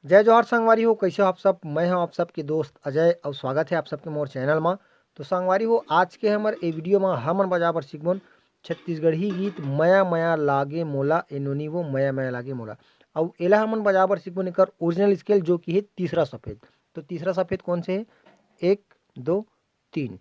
जय जोहार संगवारी हो, कैसे हो आप सब। मैं हूं आप सबके दोस्त अजय और स्वागत है आप सबके मोर चैनल में। तो संगवारी हो, आज के हमारे ए वीडियो में हमन बजाबर सीखबन छत्तीसगढ़ी गीत मया मया लागे मोला एनोनी वो मया मया लागे मोला। और एला हमन बजाबर सीखबन एकर ओरिजिनल स्केल जो कि है तीसरा सफ़ेद। तो तीसरा सफ़ेद कौन से है? 1 2 3।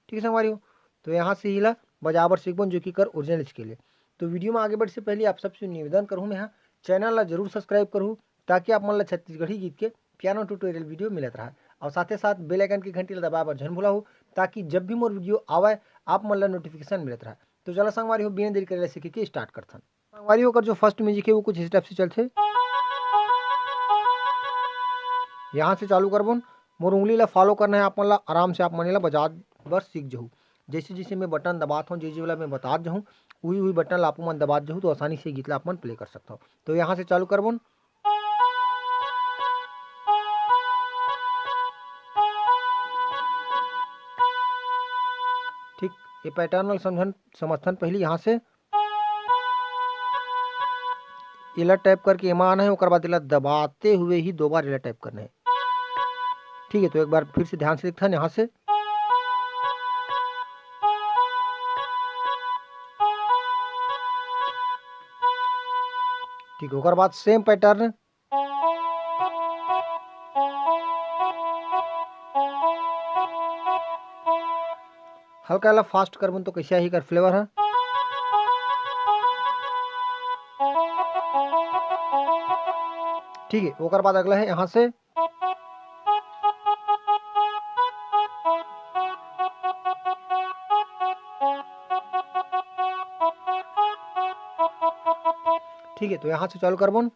ठीक है संगवारी हो, तो यहाँ से हिला बजाबर सीखबन जो कि कर ओरिजिनल स्केल है। तो वीडियो में आगे बढ़े से पहले आप सबसे निवेदन करूँ मैं, यहाँ चैनल ला जरूर सब्सक्राइब करूँ ताकि आप मन ला छत्तीसगढ़ी गीत के पियानो ट्यूटोरियल वीडियो मिलत रहा। और साथ ही साथ बेल आइकन की घंटी ला दबाए बर झन भूला हो ताकि जब भी मोर वीडियो आवे आप मन ला नोटिफिकेशन मिलत रहा। तो चला संगवारी हो, बिना देरी करे सीखे के स्टार्ट करथन। संगवारी हो कर जो फर्स्ट म्यूजिक है वो कुछ इस टाइप से चलते। यहाँ से चालू करबन, मोर उंगली ला फॉलो करना है आप मन ला, आराम से आप मन ला बजा बर सीख जाहू। जैसे जैसे मैं बटन दबात हूँ, जैसे वाला मैं बता जाऊँ वही वही बटन ला आप मन दबात जाहू तो आसानी से गीत ला आप मन प्ले कर सकता हूँ। तो यहाँ से चालू करबन। ठीक, ये पैटर्न समर्थन पहले यहाँ से इला टाइप करके एमा आना है, उसके बाद इला दबाते हुए ही 2 बार इला टाइप करना है। ठीक है, तो एक बार फिर से ध्यान से देखता है यहाँ से। ठीक है, उसके बाद सेम पैटर्न हल्का हल्का फास्ट करबन तो कैसे ही कर फ्लेवर है। ठीक है, उसके बाद अगला है यहाँ से ठीक है, तो यहाँ से चालू करबन।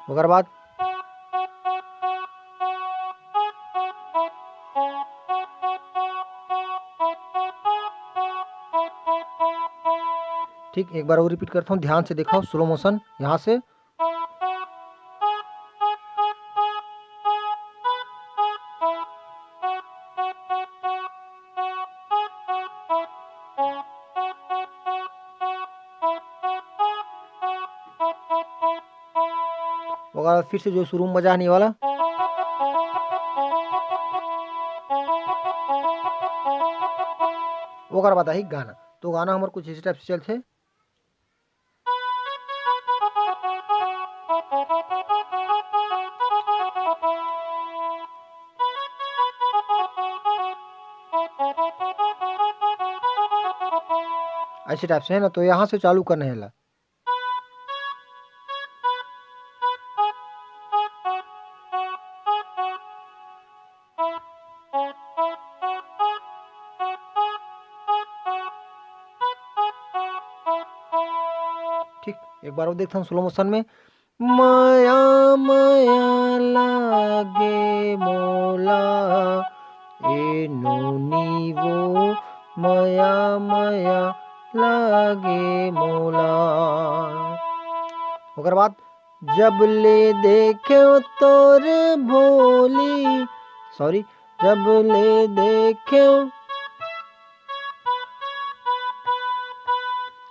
उसके बाद ठीक, एक बार और रिपीट करता हूँ, ध्यान से देखो स्लो मोशन यहाँ से। और फिर से जो शुरू में मजा आने वाला। ओकर बाद आई गाना। तो गाना हमारे कुछ इस टाइप से चलते। ऐसे टाइप से है ना, तो यहाँ से चालू करना है ला। ठीक, एक बार और देखता हूँ स्लो मोशन में। माया माया लागे मोला ए नोनी वो माया माया लागे मोला। ओकर बाद जब ले देखे तोर भोली, सॉरी, जब ले देखे,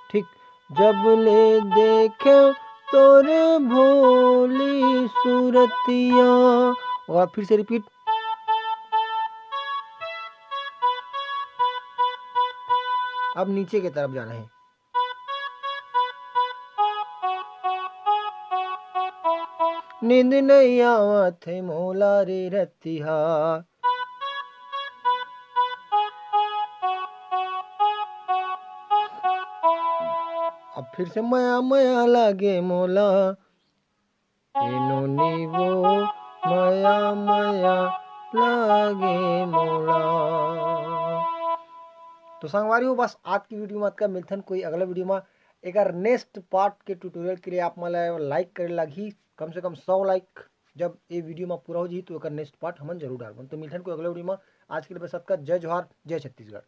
ठीक, जब ले देखे तोर भोली सूरतिया। और फिर से रिपीट। अब नीचे की तरफ जाना है। नींद नहीं आवत है मोला रे रतिहा। अब फिर से मया मया लागे मोला एनोनी वो मया मया लागे मोला। तो संगवारी हो, बस आज की वीडियो में मिलथन कोई अगला वीडियो में एकर नेक्स्ट पार्ट के ट्यूटोरियल के लिए आप मला लाइक करे लगी, कम से कम 100 लाइक जब ये वीडियो में पूरा हो जी तो एकर नेक्स्ट पार्ट हम जरूर डालबन। तो मिलथन को अगले वीडियो में। आज के लिए बस सबका जय जोहार, जय छत्तीसगढ़।